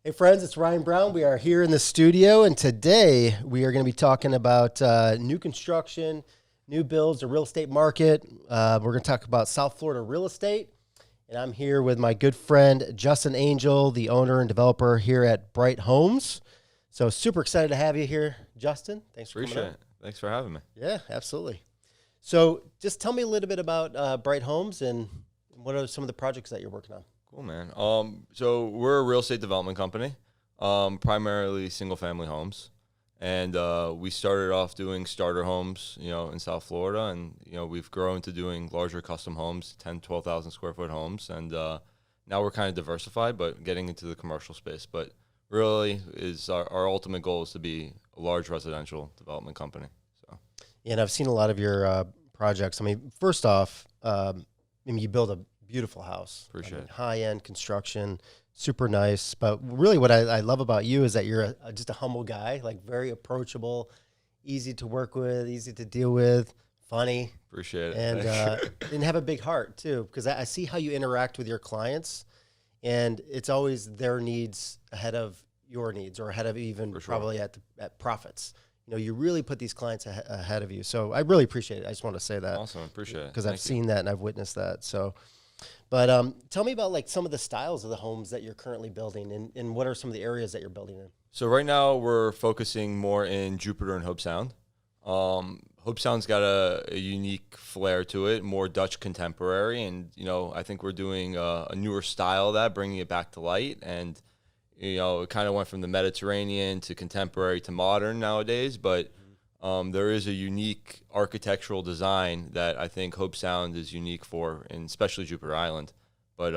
Hey friends, it's Ryan Brown. We are here in the studio, and today we are going to be talking about new construction, new builds, the real estate market. We're going to talk about South Florida real estate, and I'm here with my good friend Justin Angel, the owner and developer here at Bright Homes. So super excited to have you here, Justin. Thanks for coming on. Appreciate it. Thanks for having me. Yeah, absolutely. So just tell me a little bit about Bright Homes and what are some of the projects that you're working on? Cool, man. So we're a real estate development company, primarily single-family homes, and we started off doing starter homes, in South Florida, and we've grown to doing larger custom homes, 10, 12,000 square foot homes, and now we're kind of diversified, but getting into the commercial space. But really, is our ultimate goal is to be a large residential development company. So, and I've seen a lot of your projects. I mean, first off, you build a beautiful house. Appreciate it. High-end construction, super nice. But really what I love about you is that you're just a humble guy, like very approachable, easy to work with, easy to deal with, funny. Appreciate it. And have a big heart too, because I see how you interact with your clients, and it's always their needs ahead of your needs, or ahead of even probably at profits. You really put these clients ahead of you. So I really appreciate it. I just want to say that. Awesome. Appreciate it. Because I've seen that and I've witnessed that. So, but tell me about like some of the styles of the homes that you're currently building, and what are some of the areas that you're building in? So right now we're focusing more in Jupiter and Hobe Sound. Hobe Sound's got a unique flair to it, more Dutch contemporary. And, I think we're doing a newer style of that, bringing it back to light. And, it kind of went from the Mediterranean to contemporary to modern nowadays. But there is a unique architectural design that I think Hobe Sound is unique for, and especially Jupiter Island. But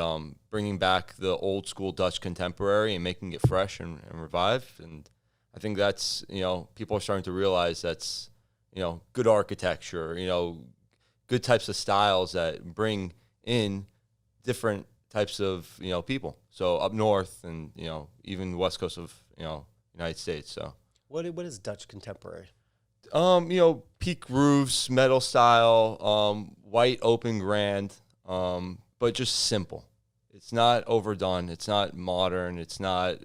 bringing back the old school Dutch contemporary and making it fresh and revived. And I think that's, people are starting to realize that's, good architecture, good types of styles that bring in different types of, people. So up north and, even the west coast of, United States. So what is Dutch contemporary? Peak roofs, metal style, white open grand, but just simple. It's not overdone. It's not modern. It's not,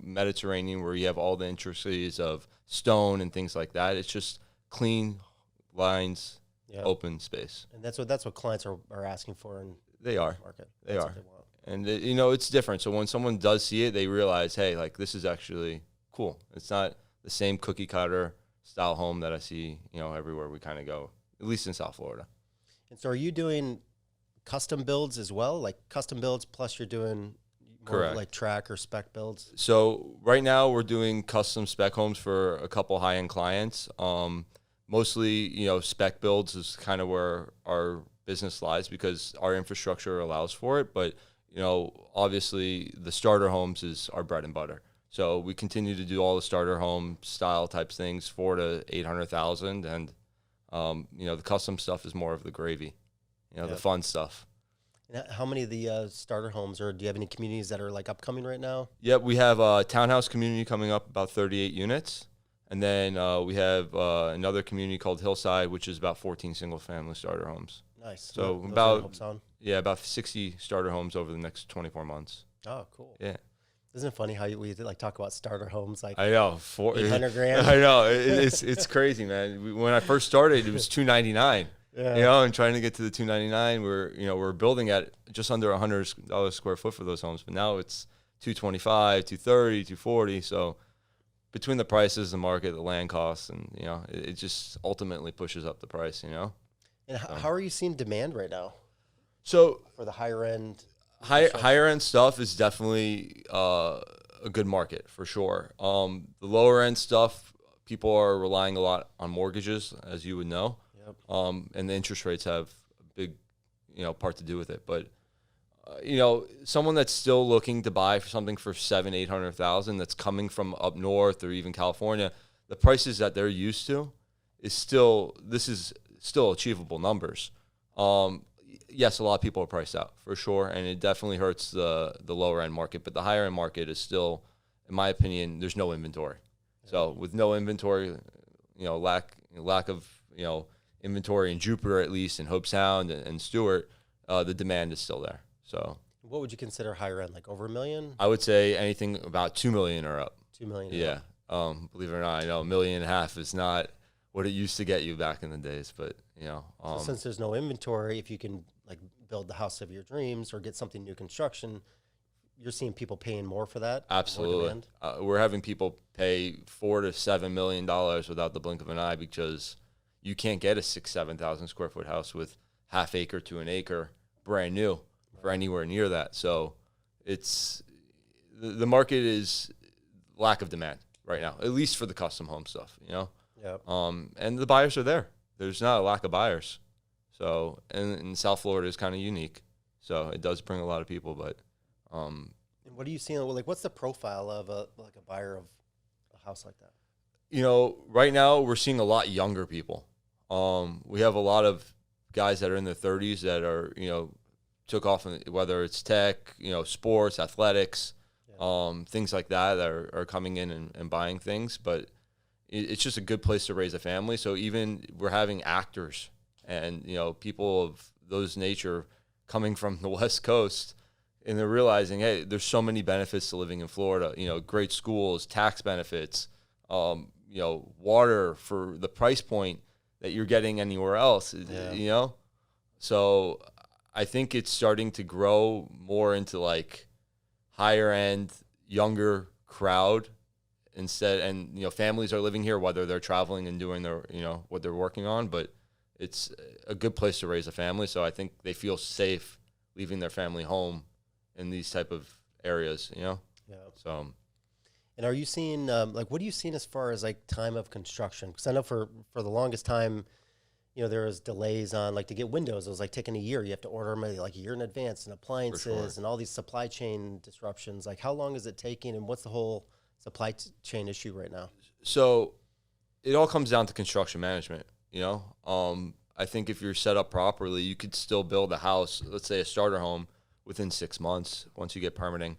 Mediterranean where you have all the intricacies of stone and things like that. It's just clean lines, open space. And that's what clients are asking for in the market. They are. And, it's different. So when someone does see it, they realize, hey, like this is actually cool. It's not the same cookie cutter style home that I see, everywhere we kind of go, at least in South Florida. And so are you doing custom builds as well? Like custom builds plus you're doing more like track or spec builds? So right now we're doing custom spec homes for a couple high-end clients. Mostly, spec builds is kind of where our business lies because our infrastructure allows for it. But, obviously the starter homes is our bread and butter. So we continue to do all the starter home style types things, 400,000 to 800,000, and the custom stuff is more of the gravy, the fun stuff. And how many of the starter homes, or do you have any communities that are like upcoming right now? Yep, we have a townhouse community coming up, about 38 units, and then we have another community called Hillside, which is about 14 single family starter homes. Nice. So about 60 starter homes over the next 24 months. Oh, cool. Yeah. Isn't it funny how we like talk about starter homes like I know 800 grand? I know it's crazy, man. When I first started, it was $299. And trying to get to the $299, we're building at just under $100 square foot for those homes, but now it's $225, $230, $240. So between the prices, the market, the land costs, and it just ultimately pushes up the price. And how are you seeing demand right now? So for the higher end. Higher end stuff is definitely a good market for sure. The lower end stuff, people are relying a lot on mortgages, as you would know. Yep. And the interest rates have a big, part to do with it. But someone that's still looking to buy for something for $700,000-800,000 that's coming from up north or even California, the prices that they're used to is still achievable numbers. Yes, a lot of people are priced out for sure, and it definitely hurts the lower end market. But the higher end market is still, in my opinion, there's no inventory. So with no inventory, lack of inventory in Jupiter at least, and Hobe Sound and Stewart, the demand is still there. So What would you consider higher end? Like over $1 million? I would say anything about 2 million or up. 2 million? Yeah. Believe it or not, I know $1.5 million is not what it used to get you back in the days, but So since there's no inventory, if you can like build the house of your dreams or get something new construction, you're seeing people paying more for that? absolutely. We're having people pay $4 to $7 million without the blink of an eye because you can't get a 7,000 square foot house with half acre to an acre brand new for anywhere near that. So it's the market is lack of demand right now, at least for the custom home stuff, Yeah. and the buyers are there. There's not a lack of buyers. So, and South Florida is kind of unique. So it does bring a lot of people, but, And what are you seeing? Like, what's the profile of a buyer of a house like that? Right now we're seeing a lot younger people. We have a lot of guys that are in their 30s that are, took off, whether it's tech, sports, athletics, things like that are coming in and buying things. But it's just a good place to raise a family. So even we're having actors and, people of those nature coming from the West Coast, and they're realizing, hey, there's so many benefits to living in Florida, great schools, tax benefits, water for the price point that you're getting anywhere else, So I think it's starting to grow more into like higher end, younger crowd instead. And, families are living here, whether they're traveling and doing their, what they're working on, but it's a good place to raise a family. So I think they feel safe leaving their family home in these type of areas, Yeah. So. And are you seeing, what are you seeing as far as like time of construction? Because I know for the longest time, there was delays on like to get windows. It was like taking a year. You have to order them like a year in advance, and appliances and all these supply chain disruptions. Like how long is it taking, and what's the whole supply chain issue right now? So it all comes down to construction management, I think if you're set up properly, you could still build a house, let's say a starter home, within 6 months once you get permitting.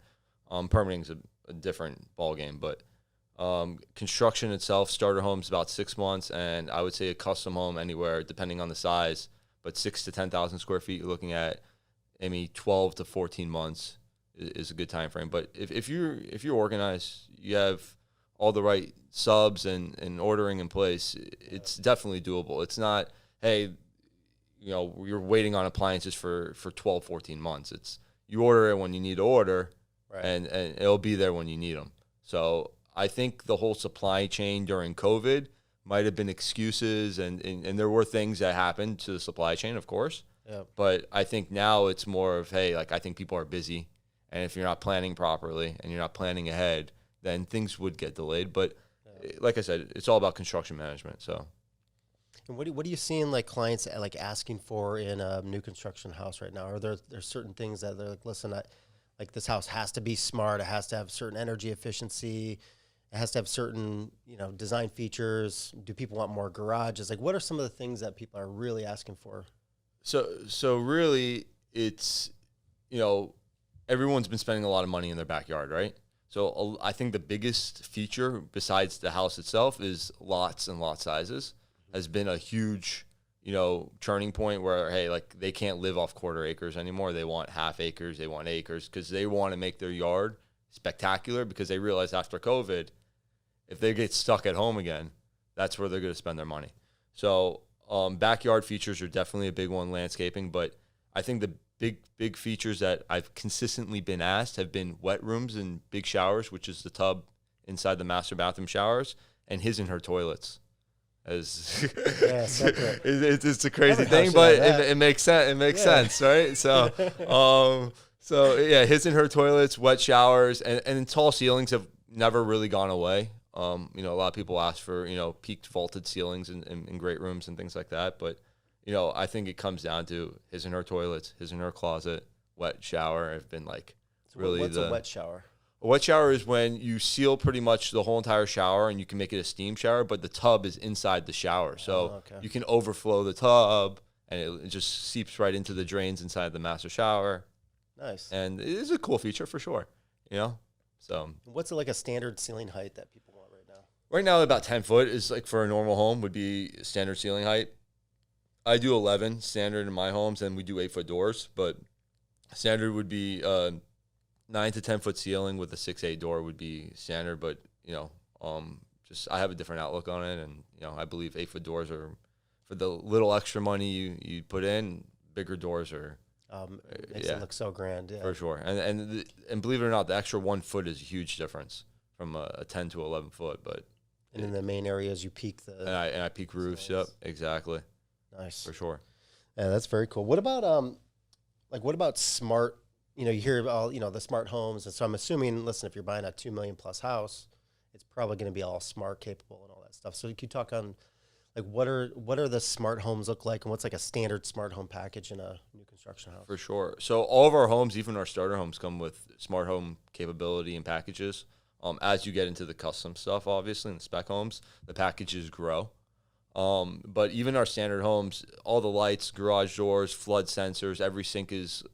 Permitting is a different ballgame, but construction itself, starter homes about 6 months, and I would say a custom home anywhere, depending on the size, but 6 to 10,000 square feet, you're looking at maybe 12 to 14 months is a good time frame. But if you're organized, you have all the right subs and ordering in place, it's definitely doable. It's not, hey, you're waiting on appliances for 12, 14 months. It's you order it when you need to order, right, and it'll be there when you need them. So I think the whole supply chain during COVID might have been excuses, and there were things that happened to the supply chain, of course. Yeah. But I think now it's more of, hey, like I think people are busy, and if you're not planning properly and you're not planning ahead, then things would get delayed. But like I said, it's all about construction management. So. And what are you seeing like clients like asking for in a new construction house right now? Are there certain things that they're like, listen, like this house has to be smart. It has to have certain energy efficiency. It has to have certain, design features. Do people want more garages? Like, what are some of the things that people are really asking for? So really, it's, everyone's been spending a lot of money in their backyard, right? So I think the biggest feature besides the house itself is lots and lot sizes. Has been a huge, turning point where, hey, like they can't live off quarter acres anymore. They want half acres. They want acres because they want to make their yard spectacular, because they realize after COVID, if they get stuck at home again, that's where they're going to spend their money. So backyard features are definitely a big one, landscaping. But I think the big features that I've consistently been asked have been wet rooms and big showers, which is the tub inside the master bathroom showers, and his and her toilets. It's a crazy thing, but it makes sense. It makes sense, right? So, his and her toilets, wet showers, and tall ceilings have never really gone away. A lot of people ask for peaked vaulted ceilings in great rooms and things like that. But I think it comes down to his and her toilets, his and her closet, wet shower. Have been like really. What's a wet shower? A wet shower is when you seal pretty much the whole entire shower, and you can make it a steam shower, but the tub is inside the shower. So you can overflow the tub, and it just seeps right into the drains inside the master shower. Nice. And it is a cool feature for sure, So what's like a standard ceiling height that people want right now? Right now, about 10 foot is like for a normal home would be standard ceiling height. I do 11 standard in my homes, and we do 8-foot doors, but Standard would be 9 to 10 foot ceiling with a 6'8" door would be standard, but just I have a different outlook on it, and I believe 8 foot doors are for the little extra money you put in. Bigger doors are makes it look so grand, yeah. For sure. And believe it or not, the extra 1 foot is a huge difference from a 10 to 11 foot. But in the main areas, you peak the and I peak roofs. Yep, exactly. Nice, for sure. Yeah, that's very cool. What about what about smart? You hear about the smart homes, and so I'm assuming. Listen, if you're buying a $2 million plus house, it's probably going to be all smart, capable, and all that stuff. So you can talk on what are the smart homes look like, and what's like a standard smart home package in a new construction house? For sure. So all of our homes, even our starter homes, come with smart home capability and packages. As you get into the custom stuff, obviously, in the spec homes, the packages grow. But even our standard homes, all the lights, garage doors, flood sensors, every sink is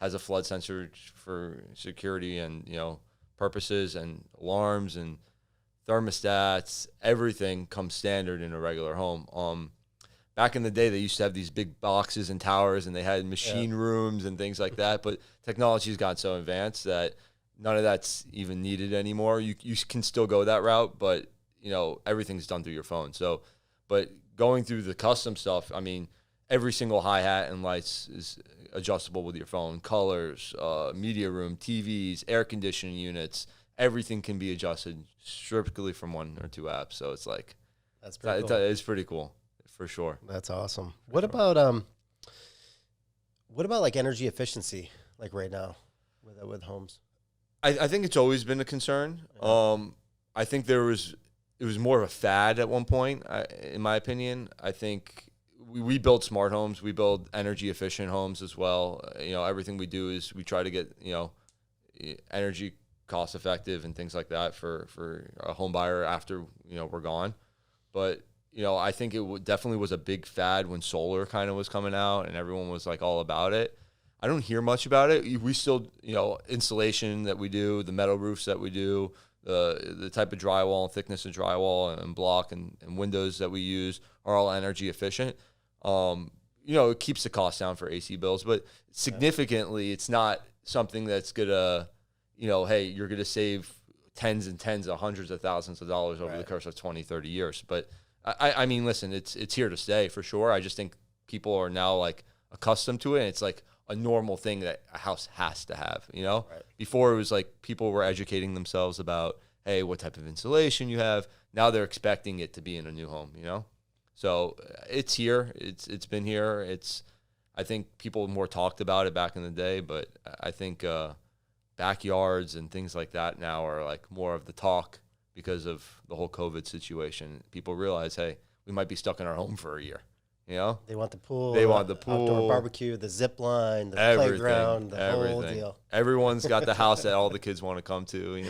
has a flood sensor for security and purposes, and alarms and thermostats. Everything comes standard in a regular home. Back in the day, they used to have these big boxes and towers, and they had machine rooms and things like that. But technology's gotten so advanced that none of that's even needed anymore. You can still go that route, but everything's done through your phone. So, but going through the custom stuff, I mean, every single hi-hat and lights is adjustable with your phone. Colors, media room, TVs, air conditioning units, everything can be adjusted strictly from 1 or 2 apps. So it's like that's pretty cool. It's pretty cool for sure. That's awesome. What about like energy efficiency, like right now with homes? I think it's always been a concern. I think it was more of a fad at one point, in my opinion. I think we build smart homes. We build energy efficient homes as well. Everything we do is we try to get, energy cost effective and things like that for a home buyer after, we're gone. But, I think it definitely was a big fad when solar kind of was coming out and everyone was like all about it. I don't hear much about it. We still, insulation that we do, the metal roofs that we do, the type of drywall and thickness of drywall and block and windows that we use are all energy efficient. It keeps the cost down for AC bills, but significantly, it's not something that's gonna, hey, you're gonna save tens and tens of hundreds of thousands of dollars over the course of 20, 30 years. But I mean, listen, it's here to stay for sure. I just think people are now like accustomed to it, and it's like a normal thing that a house has to have, Before it was like people were educating themselves about, hey, what type of insulation you have. Now they're expecting it to be in a new home, So it's here. It's been here. I think people more talked about it back in the day, but I think backyards and things like that now are like more of the talk because of the whole COVID situation. People realize, hey, we might be stuck in our home for a year. They want the pool. They want the pool, outdoor barbecue, the zip line, the playground, the whole deal. Everyone's got the house that all the kids want to come to.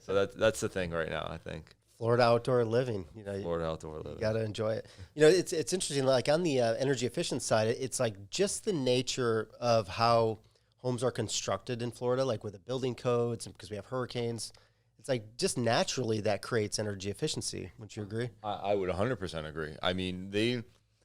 So that's the thing right now, I think. Florida outdoor living, Florida outdoor living. You got to enjoy it. It's interesting. Like on the energy efficient side, it's like just the nature of how homes are constructed in Florida, like with the building codes, and because we have hurricanes. It's like just naturally that creates energy efficiency. Wouldn't you agree? I would 100% agree. I mean, they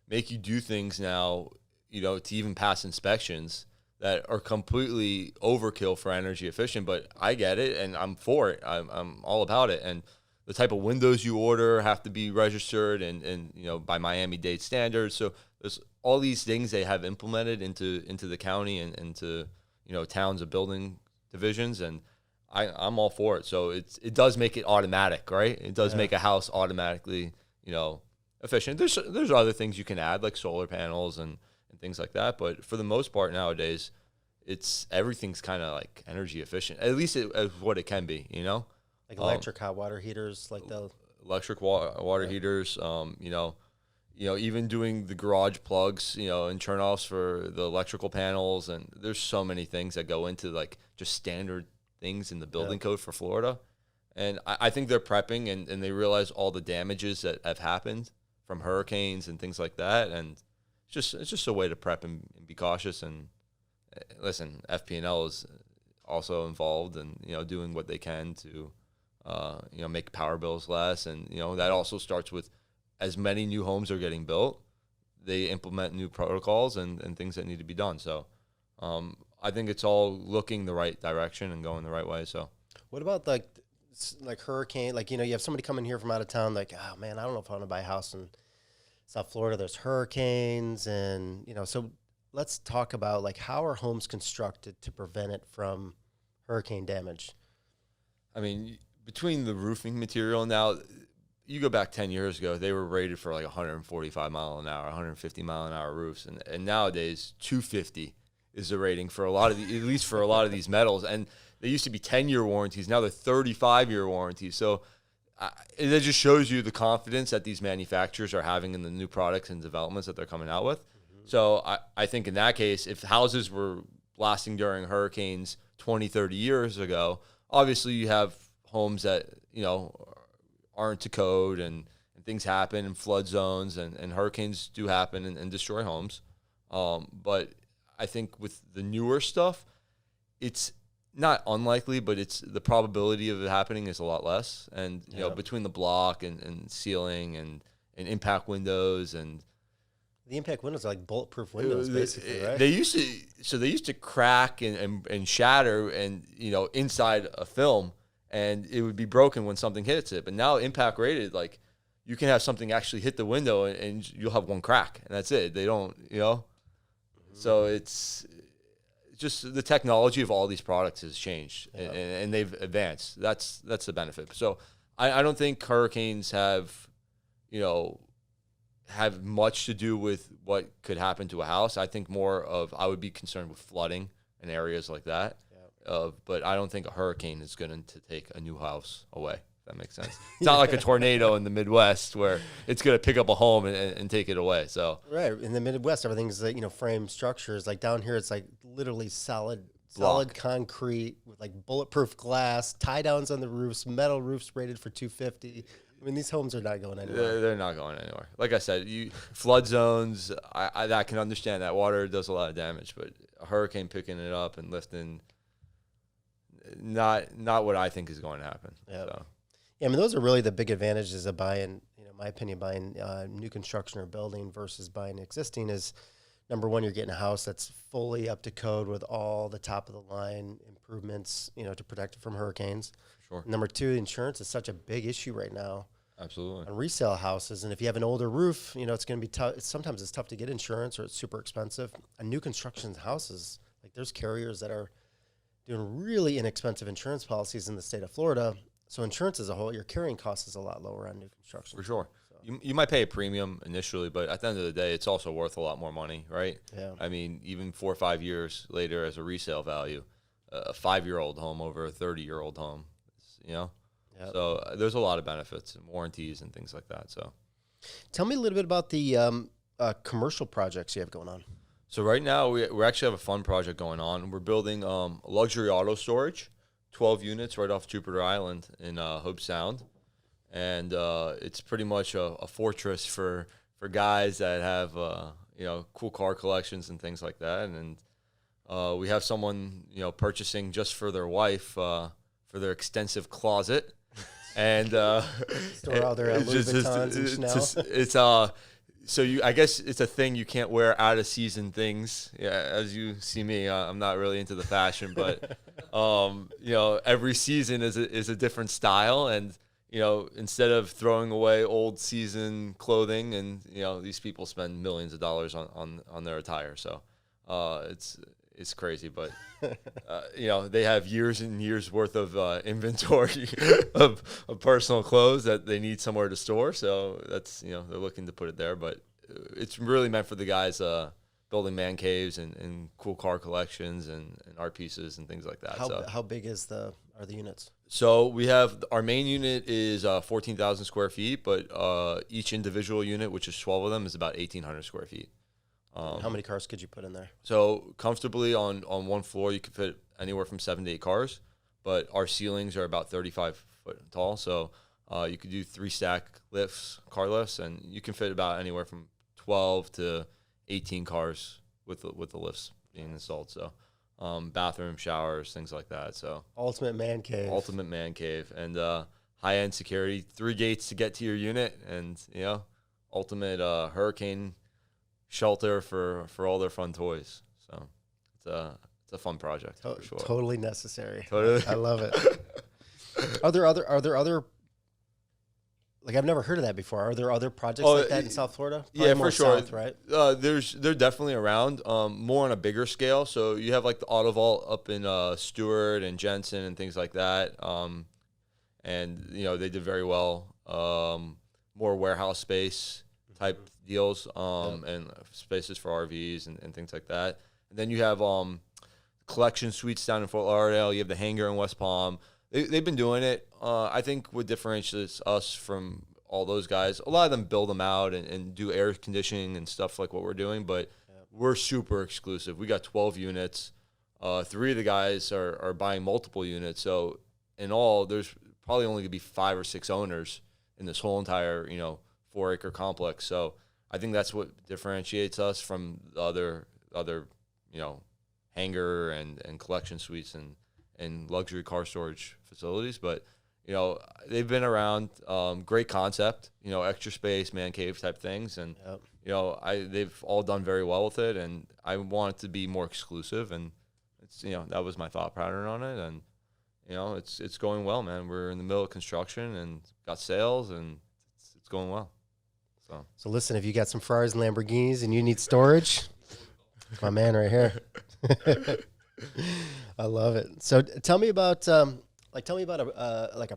make you do things now, to even pass inspections that are completely overkill for energy efficient. But I get it, and I'm for it. I'm all about it. And the type of windows you order have to be registered and by Miami-Dade standards. So there's all these things they have implemented into the county and into towns of building divisions, and I'm all for it. So it does make it automatic, right? It does make a house automatically efficient. There's other things you can add like solar panels and things like that, but for the most part nowadays, everything's kind of like energy efficient. At least as what it can be, Like electric hot water heaters, like the electric water heaters. Even doing the garage plugs, and turn-offs for the electrical panels, and there's so many things that go into like just standard things in the building code for Florida. And I think they're prepping and they realize all the damages that have happened from hurricanes and things like that. And it's just a way to prep and be cautious. And listen, FP&L is also involved in, doing what they can to, make power bills less. And, that also starts with as many new homes are getting built, they implement new protocols and things that need to be done. So, I think it's all looking the right direction and going the right way. So what about like hurricane? Like, you have somebody coming here from out of town, like, oh man, I don't know if I want to buy a house in South Florida. There's hurricanes, and so let's talk about like how are homes constructed to prevent it from hurricane damage? I mean, between the roofing material now, you go back 10 years ago, they were rated for like 145 mile an hour, 150 mile an hour roofs, and nowadays 250 is the rating for a lot of at least for a lot of these metals. And they used to be 10-year warranties. Now they're 35-year warranties. So it just shows you the confidence that these manufacturers are having in the new products and developments that they're coming out with. Mm-hmm. So I think in that case, if houses were blasting during hurricanes 20, 30 years ago, obviously you have homes that, aren't to code and things happen and flood zones and hurricanes do happen and destroy homes. But I think with the newer stuff, it's not unlikely, but it's the probability of it happening is a lot less. And, between the block and ceiling and impact windows and the impact windows are like bulletproof windows, basically, right? They used to crack and shatter and, inside a film, and it would be broken when something hits it. But now impact rated, like you can have something actually hit the window and you'll have one crack and that's it. They don't, Mm-hmm. So it's just the technology of all these products has changed and they've advanced. That's the benefit. So I don't think hurricanes have much to do with what could happen to a house. I think I would be concerned with flooding in areas like that. But I don't think a hurricane is going to take a new house away. If that makes sense. It's not like a tornado in the Midwest where it's going to pick up a home and take it away. So right in the Midwest, everything's like frame structures. Like down here, it's like literally solid concrete with like bulletproof glass, tie downs on the roofs, metal roofs rated for 250. I mean, these homes are not going anywhere. They're not going anywhere. Like I said, flood zones. I can understand that water does a lot of damage, but a hurricane picking it up and lifting. Not what I think is going to happen. Yeah. So. Yeah, I mean, those are really the big advantages of buying, in my opinion, buying new construction or building versus buying existing is, number one, you're getting a house that's fully up to code with all the top of the line improvements, to protect it from hurricanes. Sure. Number two, insurance is such a big issue right now. Absolutely. On resale houses. And if you have an older roof, it's going to be tough. Sometimes it's tough to get insurance or it's super expensive. On new construction houses, like there's carriers that are doing really inexpensive insurance policies in the state of Florida. So insurance as a whole, your carrying cost is a lot lower on new construction. For sure. So. You might pay a premium initially, but at the end of the day, it's also worth a lot more money, right? Yeah. I mean, even 4 or 5 years later as a resale value, a 5-year-old home over a 30-year-old home, Yep. So there's a lot of benefits and warranties and things like that. So tell me a little bit about the commercial projects you have going on. So right now, we actually have a fun project going on. We're building luxury auto storage, 12 units right off Jupiter Island in Hobe Sound. And it's pretty much a fortress for guys that have, cool car collections and things like that. And we have someone, purchasing just for their wife for their extensive closet. And store all their Louis Vuittons and Chanel. I guess it's a thing you can't wear out of season things. Yeah, as you see me, I'm not really into the fashion, but every season is a different style, and instead of throwing away old season clothing, and these people spend millions of dollars on their attire, so it's crazy, but they have years and years worth of inventory of personal clothes that they need somewhere to store. So that's they're looking to put it there, but it's really meant for the guys building man caves and cool car collections and art pieces and things like that. How big are the units? So we have our main unit is 14,000 square feet, but each individual unit, which is 12 of them, is about 1,800 square feet. How many cars could you put in there? So comfortably on one floor, you could fit anywhere from 7 to 8 cars, but our ceilings are about 35 foot tall. So you could do 3-stack car lifts, and you can fit about anywhere from 12 to 18 cars with the lifts being installed. So bathroom, showers, things like that. So ultimate man cave and high-end security, 3 gates to get to your unit, and ultimate hurricane shelter for all their fun toys. So it's a fun project for sure. Totally necessary. Totally. I love it. Are there other like, I've never heard of that before. Are there other projects like that in South Florida? Probably yeah, more for sure. South, right? They're definitely around, more on a bigger scale. So you have like the Auto Vault up in Stewart and Jensen and things like that. And you know, they did very well. More warehouse space type deals, and spaces for RVs and things like that. And then you have collection suites down in Fort Lauderdale. You have the hangar in West Palm. They've been doing it. I think what differentiates us from all those guys, a lot of them build them out and do air conditioning and stuff like what we're doing, but we're super exclusive. We got 12 units. 3 of the guys are buying multiple units. So in all, there's probably only going to be 5 or 6 owners in this whole entire, 4-acre complex. So I think that's what differentiates us from the other hangar and collection suites and luxury car storage facilities. But they've been around. Great concept, extra space, man cave type things, and they've all done very well with it. And I want it to be more exclusive, and it's that was my thought pattern on it. And it's going well, man. We're in the middle of construction and got sales, and it's going well. So listen, if you got some Ferraris and Lamborghinis and you need storage, my man right here. I love it. So tell me about a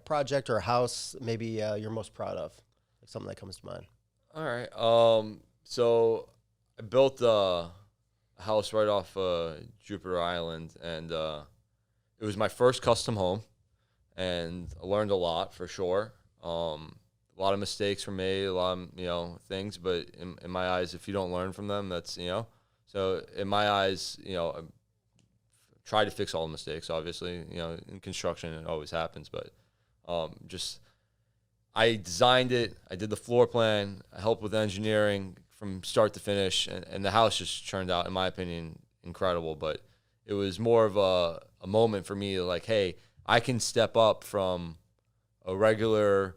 project or a house maybe you're most proud of, like something that comes to mind. All right. So I built a house right off Jupiter Island, and it was my first custom home, and I learned a lot for sure. A lot of mistakes were made, a lot of things, but in my eyes, if you don't learn from them, that's So in my eyes, I try to fix all the mistakes. Obviously, in construction it always happens, but I designed it. I did the floor plan. I helped with engineering from start to finish, and the house just turned out, in my opinion, incredible. But it was more of a moment for me, like, hey, I can step up from a regular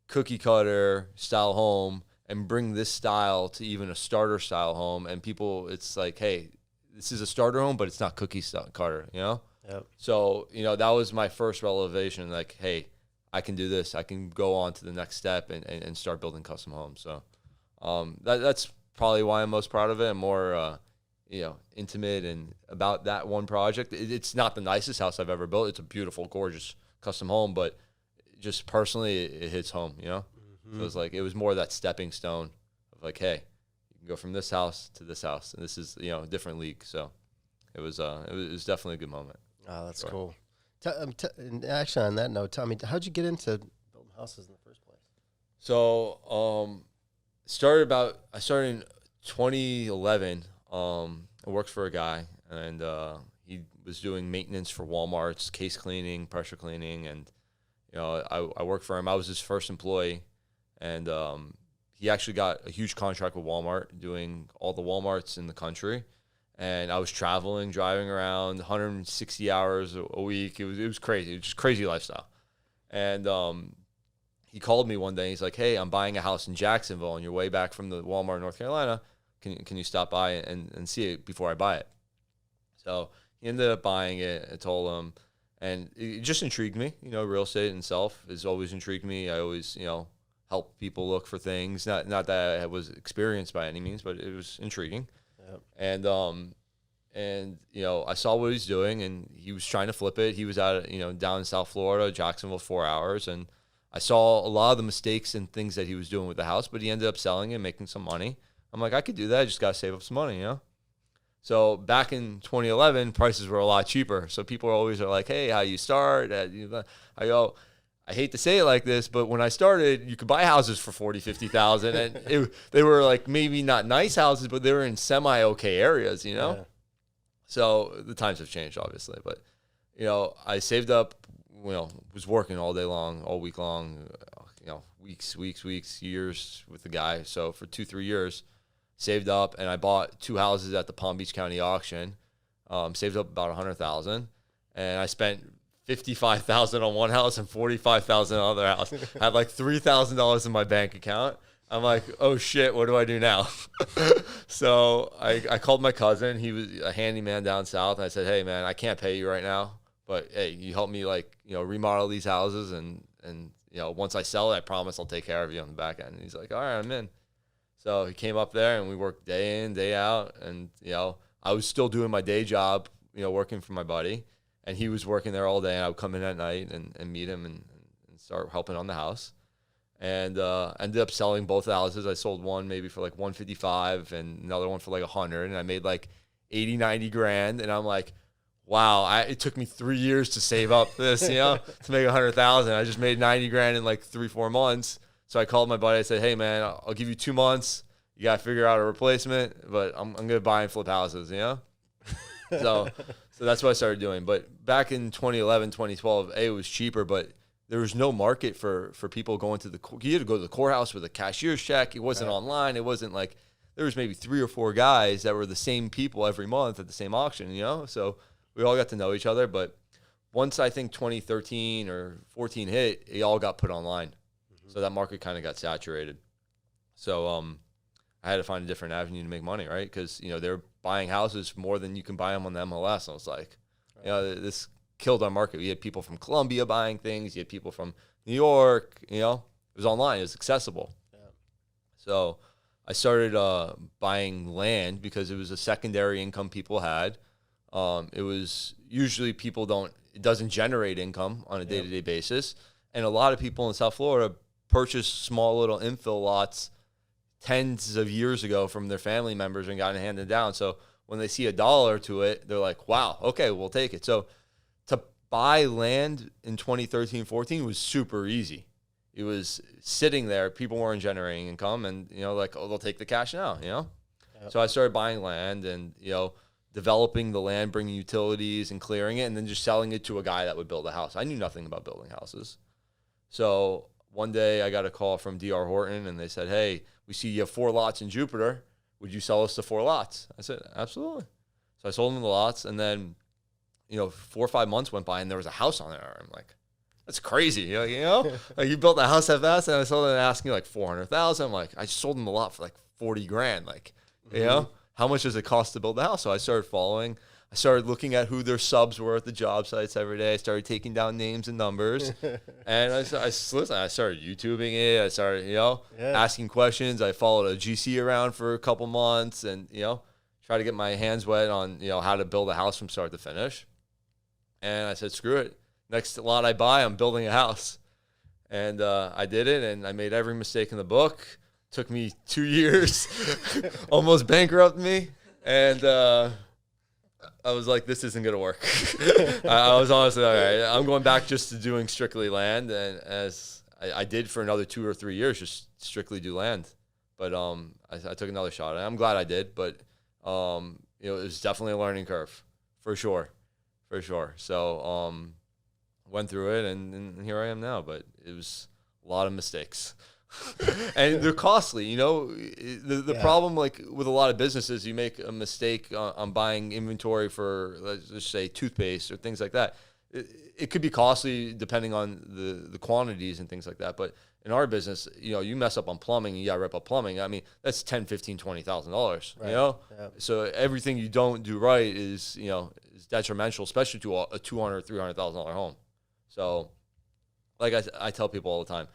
cookie cutter style home and bring this style to even a starter style home. And people, it's like, hey, this is a starter home, but it's not cookie cutter, Yep. So, that was my first revelation, like, hey, I can do this. I can go on to the next step and start building custom homes. So that's probably why I'm most proud of it. I'm more, intimate and about that one project. It's not the nicest house I've ever built. It's a beautiful, gorgeous custom home, but just personally, it hits home, Mm-hmm. So it's like, it was more that stepping stone of like, hey, you can go from this house to this house, and this is, a different league. So it was definitely a good moment. Oh, that's cool. And actually, on that note, tell me, how'd you get into building houses in the first place? So I started in 2011. I worked for a guy, and he was doing maintenance for Walmart's, case cleaning, pressure cleaning, and I worked for him. I was his first employee, and he actually got a huge contract with Walmart, doing all the Walmarts in the country. And I was driving around 160 hours a week. It was crazy. It was just crazy lifestyle. And he called me one day. He's like, hey, I'm buying a house in Jacksonville on your way back from the Walmart in North Carolina. Can you stop by and see it before I buy it? So he ended up buying it. I told him. And it just intrigued me. Real estate itself has always intrigued me. I always, help people look for things. Not that I was experienced by any means, but it was intriguing. Yep. And I saw what he's doing, and he was trying to flip it. He was out, down in South Florida, Jacksonville, 4 hours, and I saw a lot of the mistakes and things that he was doing with the house, but he ended up selling it and making some money. I'm like, I could do that. I just got to save up some money, So back in 2011, prices were a lot cheaper. So people always are like, hey, how you start? I go, I hate to say it like this, but when I started, you could buy houses for $40,000, $50,000, and they were like maybe not nice houses, but they were in semi-okay areas, Yeah. So the times have changed, obviously, but I saved up, was working all day long, all week long, weeks, years with the guy. So for 2-3 years, saved up, and I bought 2 houses at the Palm Beach County auction. Saved up about $100,000, and I spent $55,000 on one house and $45,000 on the other house. I had like $3,000 in my bank account. I'm like, oh shit, what do I do now? So I called my cousin. He was a handyman down south. And I said, hey man, I can't pay you right now, but hey, you help me like, remodel these houses and once I sell it, I promise I'll take care of you on the back end. And he's like, all right, I'm in. So he came up there and we worked day in, day out. And, I was still doing my day job, working for my buddy. And he was working there all day. And I would come in at night and meet him and start helping on the house. And ended up selling both houses. I sold one maybe for like 155 and another one for like 100. And I made like 80, 90 grand. And I'm like, wow, it took me 3 years to save up this, to make 100,000. I just made 90 grand in like 3-4 months. So I called my buddy. I said, hey man, I'll give you 2 months. You got to figure out a replacement, but I'm going to buy and flip houses, So that's what I started doing. But back in 2011, 2012, it was cheaper, but there was no market for people going to you had to go to the courthouse with a cashier's check. It wasn't online. It wasn't like, there was maybe 3 or 4 guys that were the same people every month at the same auction, So we all got to know each other. But once I think 2013 or 14 hit, it all got put online. Mm-hmm. So that market kind of got saturated. So I had to find a different avenue to make money, right? Because, they're buying houses more than you can buy them on the MLS. I was like, this killed our market. We had people from Colombia buying things. You had people from New York, it was online. It was accessible. Yeah. So I started buying land because it was a secondary income people had. It was usually it doesn't generate income on a day-to-day basis. And a lot of people in South Florida purchased small little infill lots tens of years ago from their family members and got it handed down. So when they see $1 to it, they're like, wow, okay, we'll take it. So to buy land in 2013, 14 was super easy. It was sitting there. People weren't generating income and, they'll take the cash now, Yep. So I started buying land and, developing the land, bringing utilities and clearing it, and then just selling it to a guy that would build a house. I knew nothing about building houses. So one day I got a call from D.R. Horton and they said, hey, we see you have 4 lots in Jupiter. Would you sell us the 4 lots? I said, absolutely. So I sold them the lots and then, 4 or 5 months went by and there was a house on there. I'm like, that's crazy. Like, you built a house that fast and I sold it asking like 400,000. I'm like, I sold them the lot for like 40 grand. Like, how much does it cost to build the house? So I started following. I started looking at who their subs were at the job sites every day. I started taking down names and numbers. And I started YouTubing it. I started, asking questions. I followed a GC around for a couple months and, try to get my hands wet on, how to build a house from start to finish. And I said, screw it. Next lot I buy, I'm building a house. And I did it, and I made every mistake in the book. Took me 2 years, almost bankrupted me. And I was like, this isn't going to work. I was honestly, all right, I'm going back just to doing strictly land. And as I did for another 2 or 3 years, just strictly do land. But I took another shot. And I'm glad I did. But, it was definitely a learning curve, for sure. So went through it, and here I am now. But it was a lot of mistakes. And they're costly, the problem, like with a lot of businesses, you make a mistake on buying inventory for, let's just say, toothpaste or things like that. It could be costly depending on the quantities and things like that. But in our business, you mess up on plumbing, you got to rip up plumbing. I mean, that's $10,000, $15,000, $20,000, Yeah. So everything you don't do right is detrimental, especially to a $200,000, $300,000 home. So like I tell people all the time,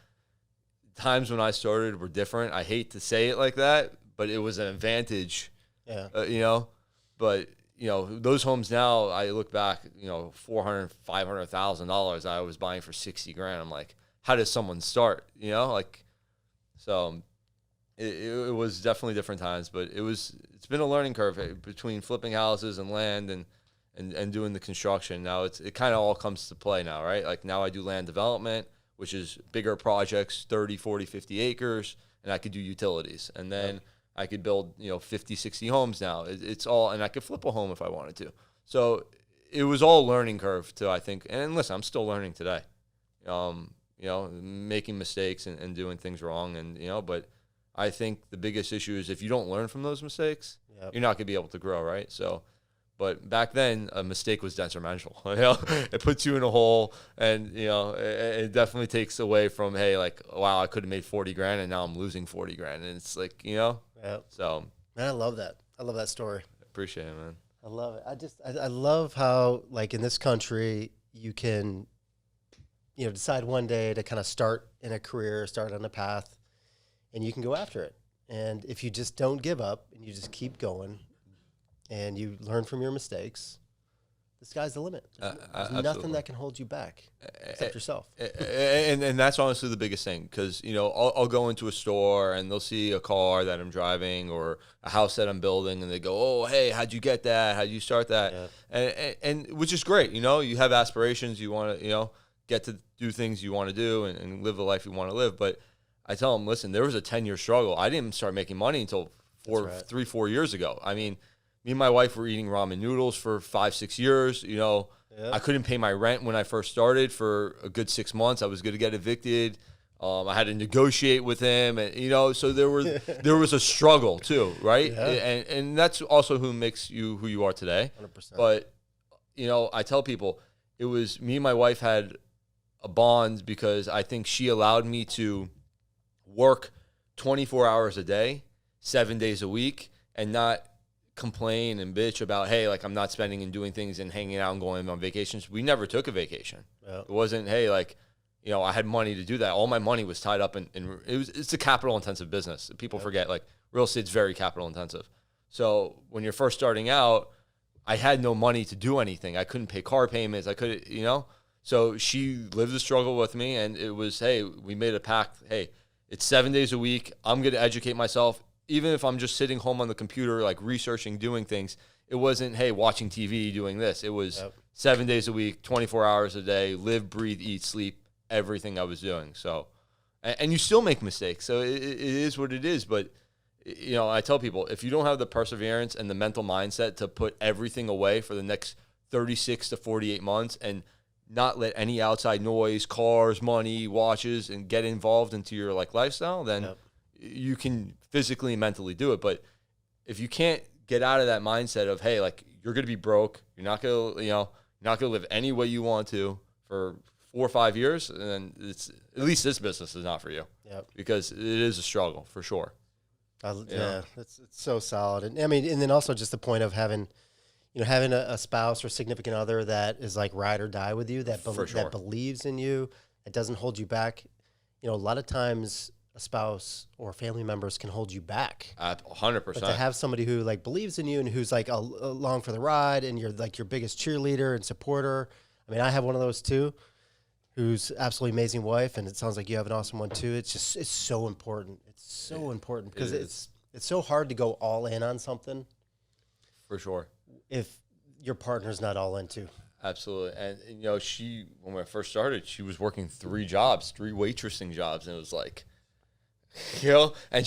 times when I started were different. I hate to say it like that, but it was an advantage. Yeah. But those homes now, I look back, $400,000, $500,000 I was buying for 60 grand. I'm like, how does someone start? So it was definitely different times, but it's been a learning curve between flipping houses and land and doing the construction. Now it kind of all comes to play now, right? Like now I do land development, which is bigger projects, 30, 40, 50 acres, and I could do utilities. And then I could build, 50, 60 homes now. It's all, and I could flip a home if I wanted to. So it was all a learning curve too, I think. And listen, I'm still learning today, making mistakes and doing things wrong. And, but I think the biggest issue is if you don't learn from those mistakes, you're not going to be able to grow, right? So But back then, a mistake was detrimental. You know, it puts you in a hole, and you know, it definitely takes away from, hey, like, wow, I could have made 40 grand, and now I'm losing 40 grand, and it's like, you know, so. Man, I love that. I love that story. Appreciate it, man. I love it. I love how, like, in this country, you can, you know, decide one day to kind of start in a career, start on a path, and you can go after it. And if you just don't give up and you just keep going and you learn from your mistakes, the sky's the limit. There's nothing that can hold you back except yourself. And that's honestly the biggest thing, because, you know, I'll go into a store and they'll see a car that I'm driving or a house that I'm building, and they go, oh, hey, how'd you get that? How'd you start that? Yeah. And which is great. You know, you have aspirations. You want to, you know, get to do things you want to do and live the life you want to live. But I tell them, listen, there was a 10-year struggle. I didn't start making money until 3-4 years ago. I mean, me and my wife were eating ramen noodles for 5-6 years. You know, I couldn't pay my rent when I first started for a good 6 months. I was going to get evicted. I had to negotiate with him, and you know, so there was a struggle too, right? Yeah. And that's also who makes you who you are today. 100%. But you know, I tell people, it was me and my wife had a bond because I think she allowed me to work 24 hours a day, 7 days a week, and not complain and bitch about, hey, like, I'm not spending and doing things and hanging out and going on vacations. We never took a vacation. Yeah. It wasn't, hey, like, you know, I had money to do that. All my money was tied up in it's a capital intensive business. People forget, like, real estate's very capital intensive. So when you're first starting out, I had no money to do anything. I couldn't pay car payments. I couldn't, you know. So she lived the struggle with me, and it was, hey, we made a pact. Hey, it's 7 days a week. I'm going to educate myself. Even if I'm just sitting home on the computer, like researching, doing things, it wasn't, hey, watching TV, doing this. It was 7 days a week, 24 hours a day, live, breathe, eat, sleep, everything I was doing. So, and you still make mistakes. So it is what it is. But, you know, I tell people, if you don't have the perseverance and the mental mindset to put everything away for the next 36 to 48 months and not let any outside noise, cars, money, watches, and get involved into your, like, lifestyle, then you can physically and mentally do it. But if you can't get out of that mindset of, hey, like, you're going to be broke, you're not going to, you know, you're not going to live any way you want to for 4 or 5 years, and then it's, at least this business is not for you. Because it is a struggle for sure. It's so solid. And I mean, and then also just the point of having, you know, having a spouse or significant other that is like ride or die with you, that that believes in you, that doesn't hold you back. You know, a lot of times a spouse or family members can hold you back. 100%. But to have somebody who, like, believes in you and who's, like, along for the ride, and you're, like, your biggest cheerleader and supporter. I mean, I have one of those too, who's absolutely amazing wife, and it sounds like you have an awesome one too. It's just, it's so important. It's so important because it's so hard to go all in on something. For sure. If your partner's not all in too. Absolutely. And you know, when we first started, she was working 3 jobs, 3 waitressing jobs, and it was like, you know, and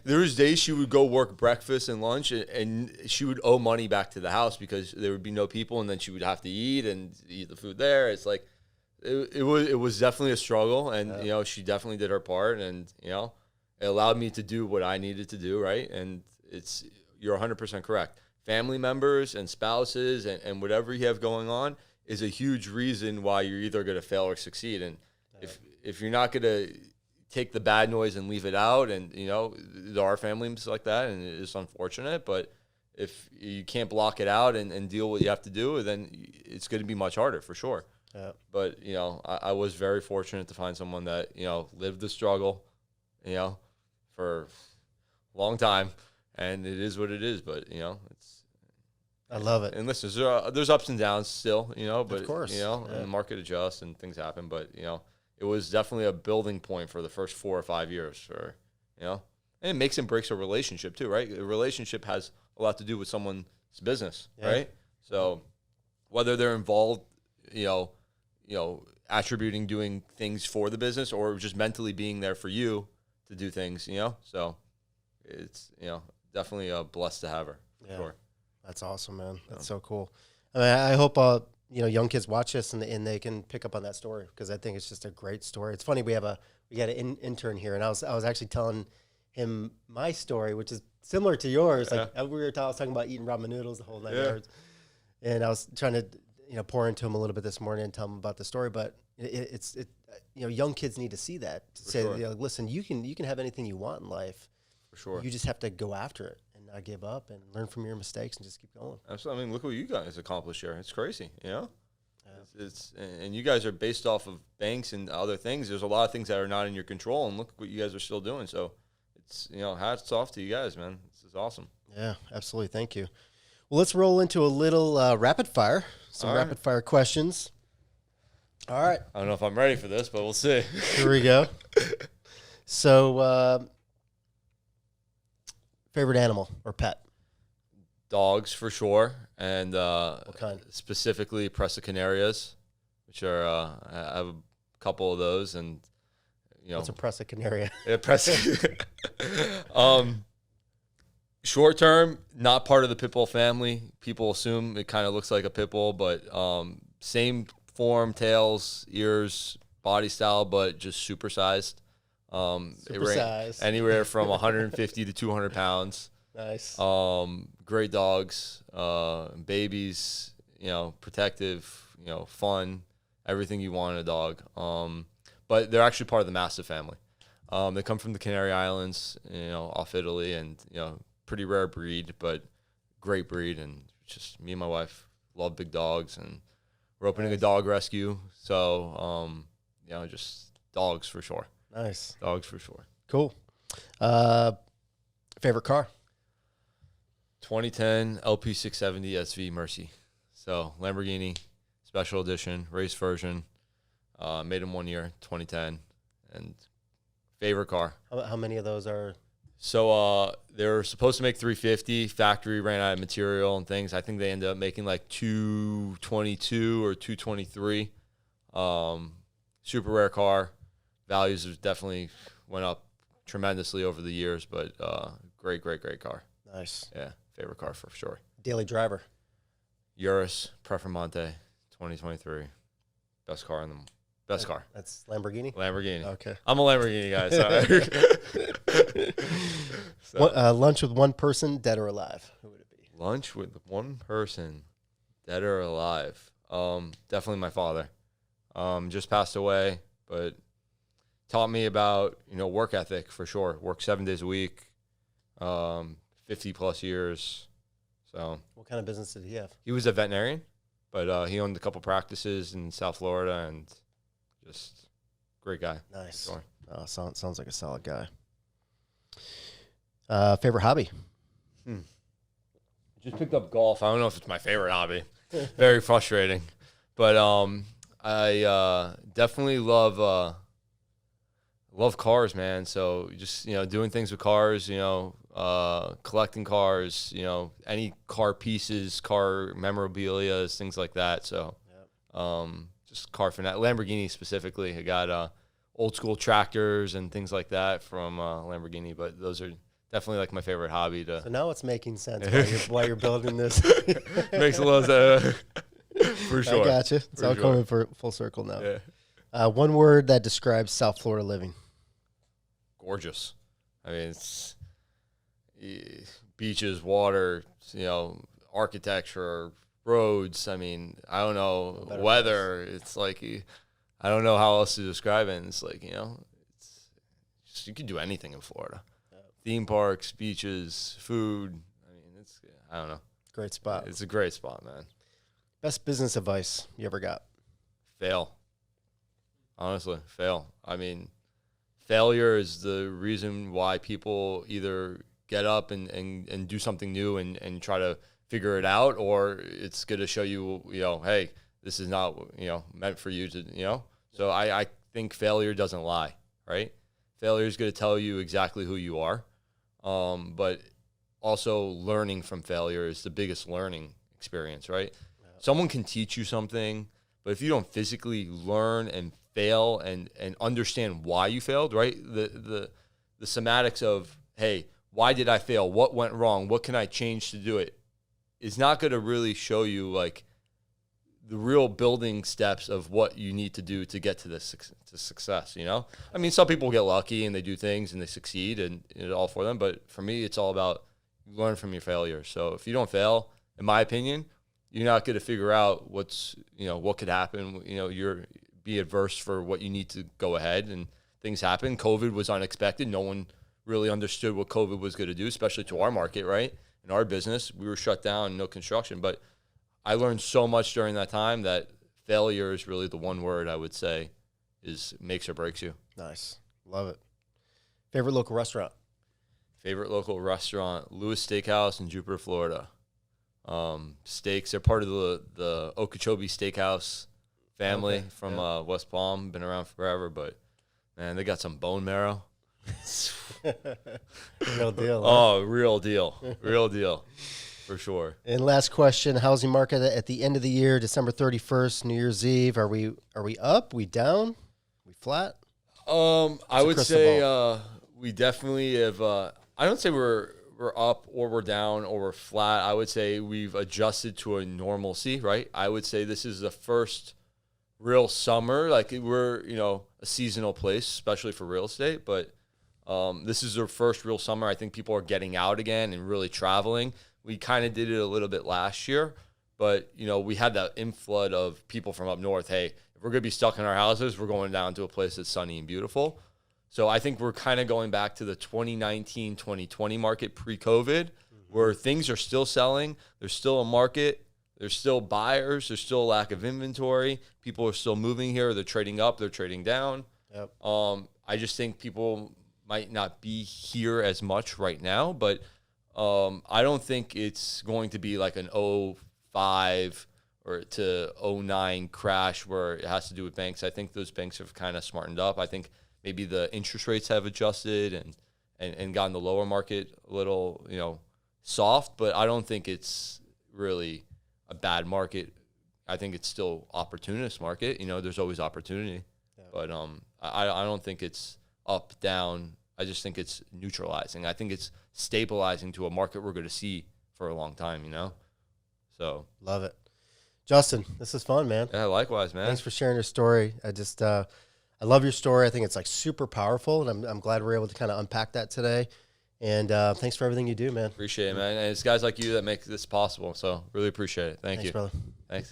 there was days she would go work breakfast and lunch, and she would owe money back to the house because there would be no people, and then she would have to eat the food there. It's like, it was definitely a struggle, and you know, she definitely did her part, and you know, it allowed me to do what I needed to do, right? And you're 100% correct. Family members and spouses and whatever you have going on is a huge reason why you're either going to fail or succeed. And if you're not going to take the bad noise and leave it out, and you know, there are families like that, and it is unfortunate, but if you can't block it out and deal what you have to do, then it's going to be much harder for sure. But you know, I was very fortunate to find someone that, you know, lived the struggle, you know, for a long time, and it is what it is. But you know, I love it. And listen, there's ups and downs still, you know, but of course, you know, and the market adjusts and things happen, but you know, it was definitely a building point for the first 4 or 5 years, or you know, and it makes and breaks a relationship too, right? A relationship has a lot to do with someone's business, right? So whether they're involved, you know, attributing doing things for the business, or just mentally being there for you to do things, you know, so it's, you know, definitely blessed to have her. For sure. That's awesome, man. That's so cool. I mean, I hope you know, young kids watch this and they can pick up on that story, because I think it's just a great story. It's funny, we got an intern here, and I was actually telling him my story, which is similar to yours. Like I was talking about eating ramen noodles the whole night. And I was trying to, pour into him a little bit this morning and tell him about the story. But it's young kids need to see that. To say, sure. Listen, you can have anything you want in life. For sure. You just have to go after it and not give up and learn from your mistakes and just keep going. Absolutely. I mean, look what you guys accomplished here. It's crazy, It's and you guys are based off of banks and other things. There's a lot of things that are not in your control, and look what you guys are still doing. So it's, hats off to you guys, man. This is awesome. Yeah, absolutely. Thank you. Well, let's roll into a little rapid fire. Some rapid fire questions. All right. I don't know if I'm ready for this, but we'll see. Here we go. So, favorite animal or pet? Dogs for sure, and What kind? specifically Presa Canarias, which are I have a couple of those, and What's a Presa Canaria? yeah, Presa. Short term, not part of the pit bull family. People assume it kind of looks like a pit bull, but same form, tails, ears, body style, but just supersized. Supersized. Anywhere from 150 to 200 pounds. Nice. Great dogs, babies, protective, fun, everything you want in a dog. But they're actually part of the Mastiff family. They come from the Canary Islands, off Italy, and, pretty rare breed, but great breed. And just me and my wife love big dogs, and we're opening a dog rescue. So, just dogs for sure. Nice. Dogs for sure. Cool. Favorite car? 2010 LP670 SV Mercy. So Lamborghini, special edition, race version. Made them 1 year, 2010. And favorite car. How many of those are? So they were supposed to make 350. Factory ran out of material and things. I think they ended up making like 222 or 223. Super rare car. Values have definitely went up tremendously over the years, but great car. Nice. Yeah, favorite car for sure. Daily driver. Urus Prefermante 2023. Best car in the best car. That's Lamborghini? Lamborghini. Okay. I'm a Lamborghini guy, sorry. Lunch with one person, dead or alive? Who would it be? Lunch with one person, dead or alive. Definitely my father. Just passed away, but taught me about, work ethic for sure. Work 7 days a week, 50 plus years. So What kind of business did he have? he was a veterinarian, but he owned a couple practices in South Florida, and just great guy. Nice. Sure. Oh, sounds like a solid guy. Favorite hobby? Just picked up golf. I don't know if it's my favorite hobby. Very frustrating, but I definitely love cars, man. So just doing things with cars, collecting cars, any car pieces, car memorabilia, things like that. So just car fanatic. Lamborghini specifically. I got old school tractors and things like that from Lamborghini, but those are definitely like my favorite hobby. So now it's making sense why you're building this. Makes a lot of for sure. I gotcha. It's For all sure. coming for full circle now. Yeah. One word that describes South Florida living. Gorgeous. I mean, it's beaches, water, architecture, roads. I mean, I don't know, weather. It's like, I don't know how else to describe it. And it's like, it's just, you can do anything in Florida. Theme parks, beaches, food. I mean, I don't know. Great spot. It's a great spot, man. Best business advice you ever got? Fail. Honestly, fail. I mean, failure is the reason why people either get up and do something new and try to figure it out, or it's going to show you, hey, this is not, meant for you to, So I think failure doesn't lie, right? Failure is going to tell you exactly who you are. But also learning from failure is the biggest learning experience, right? Yeah. Someone can teach you something, but if you don't physically learn and fail and understand why you failed, right? The semantics of, hey, why did I fail? What went wrong? What can I change to do it? Is not going to really show you like the real building steps of what you need to do to get to this to success, I mean, some people get lucky and they do things and they succeed and it's all for them. But for me, it's all about learn from your failures. So if you don't fail, in my opinion, you're not going to figure out what could happen. You're be adverse for what you need to go ahead, and things happen. COVID was unexpected. No one really understood what COVID was going to do, especially to our market, right? In our business, we were shut down, no construction. But I learned so much during that time that failure is really the one word I would say is makes or breaks you. Nice. Love it. Favorite local restaurant? Favorite local restaurant, Lewis Steakhouse in Jupiter, Florida. Steaks, they're part of the Okeechobee Steakhouse family from West Palm. Been around forever, but man, they got some bone marrow. Real deal. Oh, real deal. Real deal. For sure. And last question, housing market at the end of the year, December 31st, New Year's Eve. Are we up? We down? We flat? I would say we definitely have I don't say we're up or we're down or we're flat. I would say we've adjusted to a normalcy, right? I would say this is the first real summer. Like we're, a seasonal place, especially for real estate, but this is our first real summer. I think people are getting out again and really traveling. We kind of did it a little bit last year, but, we had that inflood of people from up north. Hey, if we're going to be stuck in our houses, we're going down to a place that's sunny and beautiful. So I think we're kind of going back to the 2019, 2020 market pre-COVID, where things are still selling. There's still a market. There's still buyers. There's still a lack of inventory. People are still moving here. They're trading up. They're trading down. Yep. I just think people might not be here as much right now, but I don't think it's going to be like an 05 or to 09 crash where it has to do with banks. I think those banks have kind of smartened up. I think maybe the interest rates have adjusted and gotten the lower market a little, soft, but I don't think it's really a bad market. I think it's still opportunist market. There's always opportunity, but I don't think it's up, down. I just think it's neutralizing. I think it's stabilizing to a market we're going to see for a long time, So love it. Justin, this is fun, man. Yeah, likewise, man. Thanks for sharing your story. I love your story. I think it's like super powerful, and I'm glad we're able to kind of unpack that today. And thanks for everything you do, man. Appreciate it, man. And it's guys like you that make this possible. So really appreciate it. Thanks, you. Brother. Thanks.